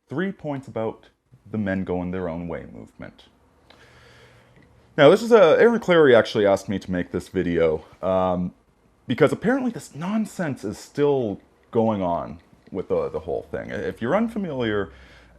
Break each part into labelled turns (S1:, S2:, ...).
S1: 3 points about the men going their own way movement. Now, this is Aaron Clary actually asked me to make this video because apparently this nonsense is still going on with the whole thing. If you're unfamiliar,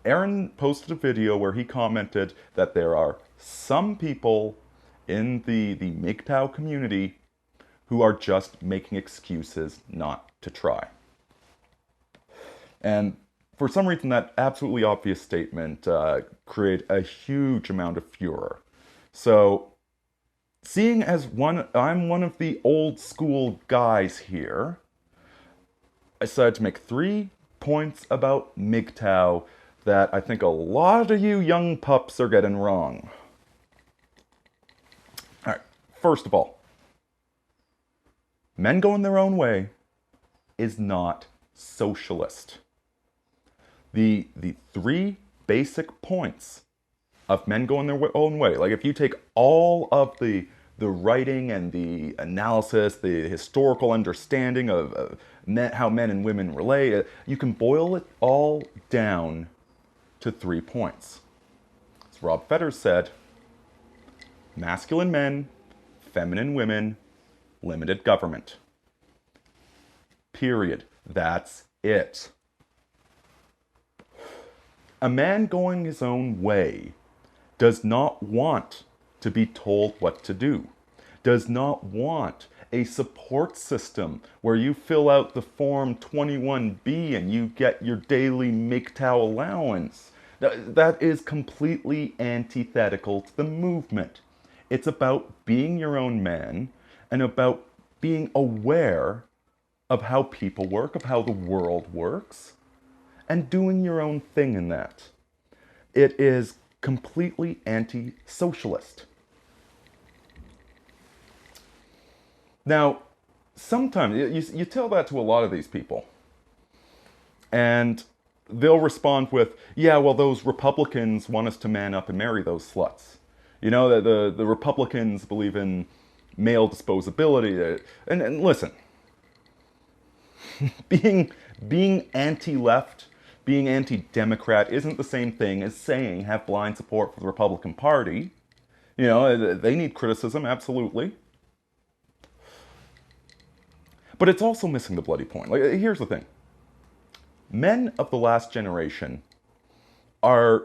S1: Aaron posted a video where he commented that there are some people in the MGTOW community who are just making excuses not to try. And for some reason, that absolutely obvious statement created a huge amount of furor. So, seeing as I'm one of the old school guys here, I decided to make 3 points about MGTOW that I think a lot of you young pups are getting wrong. All right, first of all, men going their own way is not socialist. The 3 basic points of men going their own way, like if you take all of the writing and the analysis, the historical understanding of how men and women relate, you can boil it all down to 3 points. As Rob Fetters said, masculine men, feminine women, limited government. Period. That's it. A man going his own way does not want to be told what to do, does not want a support system where you fill out the form 21B and you get your daily MGTOW allowance. That is completely antithetical to the movement. It's about being your own man and about being aware of how people work, of how the world works, and doing your own thing in that. It is completely anti-socialist. Now, sometimes you tell that to a lot of these people, and they'll respond with, yeah, well, those Republicans want us to man up and marry those sluts. You know, the Republicans believe in male disposability. And listen, being anti-left, being anti-democrat isn't the same thing as saying have blind support for the Republican Party. You know, they need criticism, absolutely. But it's also missing the bloody point. Like, here's the thing. Men of the last generation are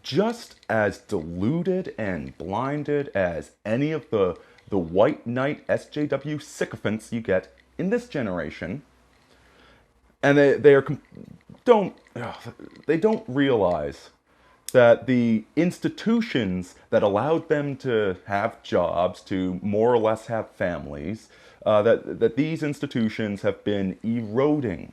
S1: just as deluded and blinded as any of the white knight SJW sycophants you get in this generation. And they don't realize that the institutions that allowed them to have jobs, to more or less have families, that these institutions have been eroding.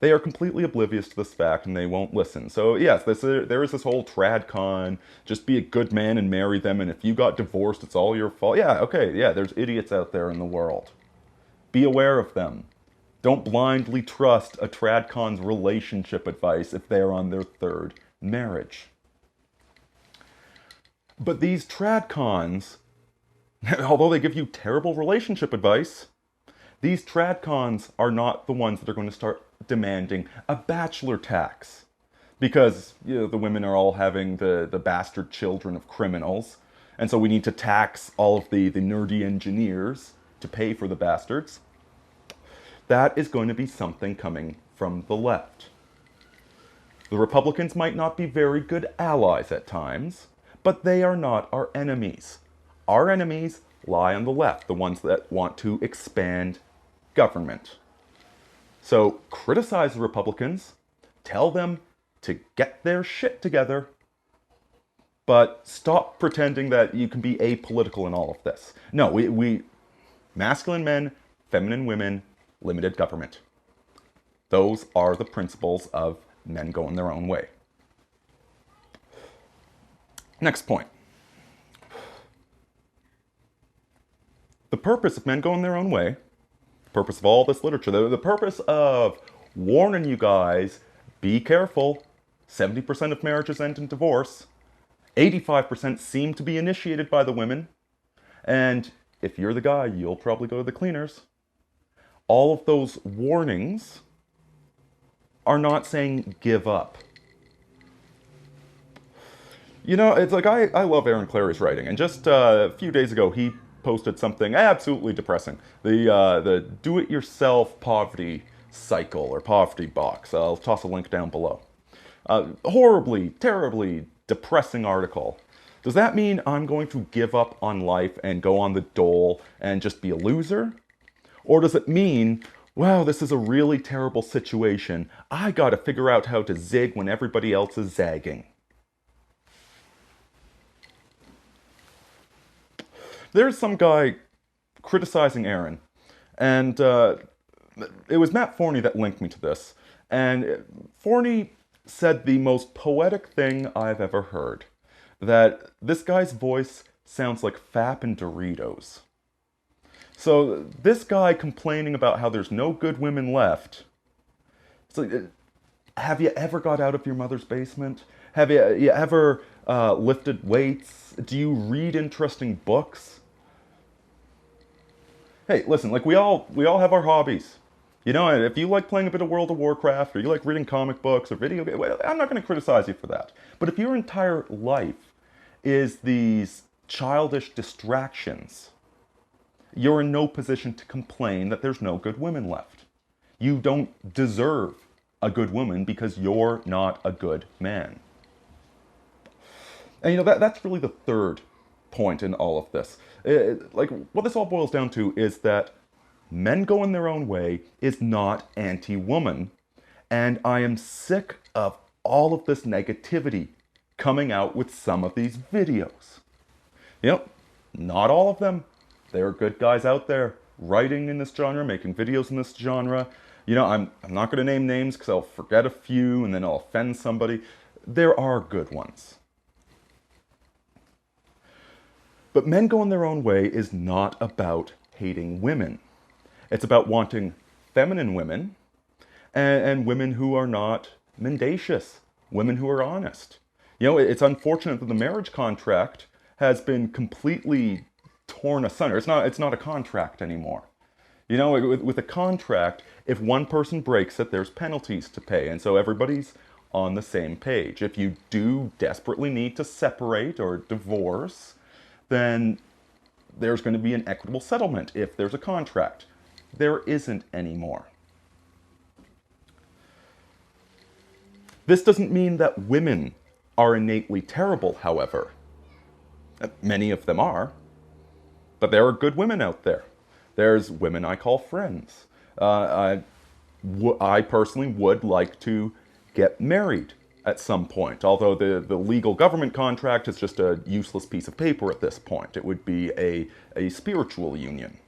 S1: They are completely oblivious to this fact and they won't listen. So yes, there is this whole tradcon, just be a good man and marry them, and if you got divorced, it's all your fault. Yeah, okay, yeah, there's idiots out there in the world. Be aware of them. Don't blindly trust a tradcon's relationship advice if they're on their 3rd marriage. But these tradcons, although they give you terrible relationship advice, these tradcons are not the ones that are going to start demanding a bachelor tax. Because the women are all having the bastard children of criminals, and so we need to tax all of the nerdy engineers to pay for the bastards. That is going to be something coming from the left. The Republicans might not be very good allies at times, but they are not our enemies. Our enemies lie on the left, the ones that want to expand government. So criticize the Republicans, tell them to get their shit together, but stop pretending that you can be apolitical in all of this. No, we masculine men, feminine women, limited government. Those are the principles of men going their own way. Next point. The purpose of men going their own way, the purpose of all this literature, the purpose of warning you guys, be careful, 70% of marriages end in divorce, 85% seem to be initiated by the women, and if you're the guy, you'll probably go to the cleaners. All of those warnings are not saying give up. You know, it's like I love Aaron Clary's writing, and just a few days ago he posted something absolutely depressing. The do-it-yourself poverty cycle or poverty box. I'll toss a link down below. Horribly, terribly depressing article. Does that mean I'm going to give up on life and go on the dole and just be a loser? Or does it mean, wow, this is a really terrible situation. I gotta figure out how to zig when everybody else is zagging. There's some guy criticizing Aaron, and it was Matt Forney that linked me to this. And Forney said the most poetic thing I've ever heard, that this guy's voice sounds like Fap and Doritos. So this guy complaining about how there's no good women left, it's like, have you ever got out of your mother's basement? Have you ever lifted weights? Do you read interesting books? Hey, listen, like we all have our hobbies. You know, and if you like playing a bit of World of Warcraft, or you like reading comic books or video games, well, I'm not going to criticize you for that. But if your entire life is these childish distractions, you're in no position to complain that there's no good women left. You don't deserve a good woman because you're not a good man. And you know, that's really the third point in all of this. Like, what this all boils down to is that men going their own way is not anti-woman. And I am sick of all of this negativity coming out with some of these videos. You know, not all of them. There are good guys out there writing in this genre, making videos in this genre. You know, I'm not going to name names because I'll forget a few and then I'll offend somebody. There are good ones. But men going their own way is not about hating women. It's about wanting feminine women and women who are not mendacious, women who are honest. You know, it's unfortunate that the marriage contract has been completely torn asunder. It's not a contract anymore. You know, with a contract, if one person breaks it, there's penalties to pay. And so everybody's on the same page. If you do desperately need to separate or divorce, then there's going to be an equitable settlement if there's a contract. There isn't anymore. This doesn't mean that women are innately terrible, however. Many of them are. But there are good women out there. There's women I call friends. I personally would like to get married at some point, although the legal government contract is just a useless piece of paper at this point. It would be a spiritual union.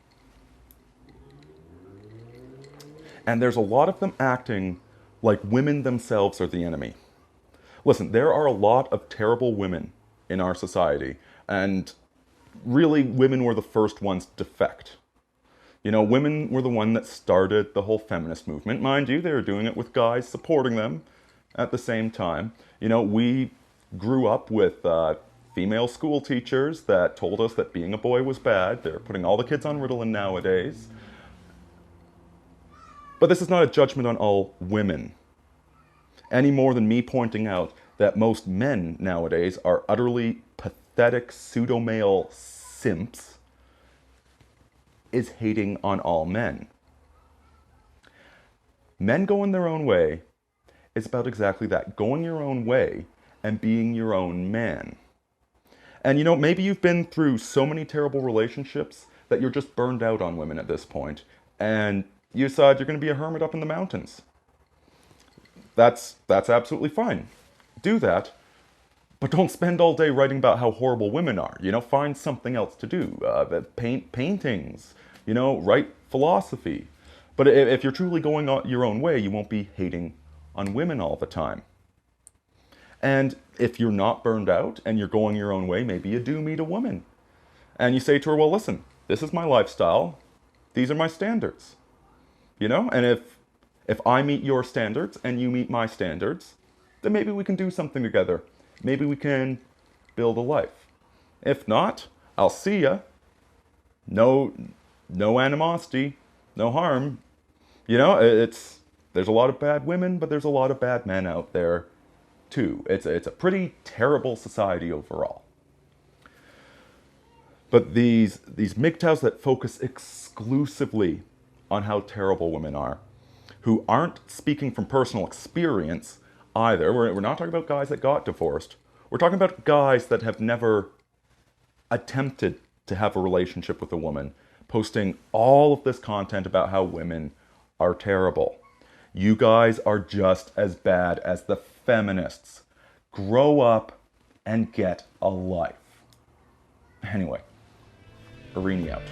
S1: And there's a lot of them acting like women themselves are the enemy. Listen, there are a lot of terrible women in our society, and really women were the first ones to defect. You know, women were the one that started the whole feminist movement. Mind you, they were doing it with guys supporting them at the same time. You know, we grew up with female school teachers that told us that being a boy was bad. They're putting all the kids on Ritalin nowadays. But this is not a judgment on all women, any more than me pointing out that most men nowadays are utterly pathetic pseudo-male simps is hating on all men. Men going their own way is about exactly that, going your own way and being your own man. And you know, maybe you've been through so many terrible relationships that you're just burned out on women at this point, and you decide you're going to be a hermit up in the mountains. That's absolutely fine. Do that, but don't spend all day writing about how horrible women are. You know, find something else to do. Paint paintings, you know, write philosophy. But if you're truly going your own way, you won't be hating on women all the time. And if you're not burned out and you're going your own way, maybe you do meet a woman. And you say to her, well, listen, this is my lifestyle. These are my standards. You know, and if I meet your standards and you meet my standards, then maybe we can do something together. Maybe we can build a life. If not, I'll see ya. No animosity, no harm. You know, there's a lot of bad women, but there's a lot of bad men out there. too. It's a pretty terrible society overall. But these MGTOWs that focus exclusively on how terrible women are, who aren't speaking from personal experience either. We're not talking about guys that got divorced. We're talking about guys that have never attempted to have a relationship with a woman, posting all of this content about how women are terrible. You guys are just as bad as the feminists. Grow up and get a life. Anyway, Aurini out.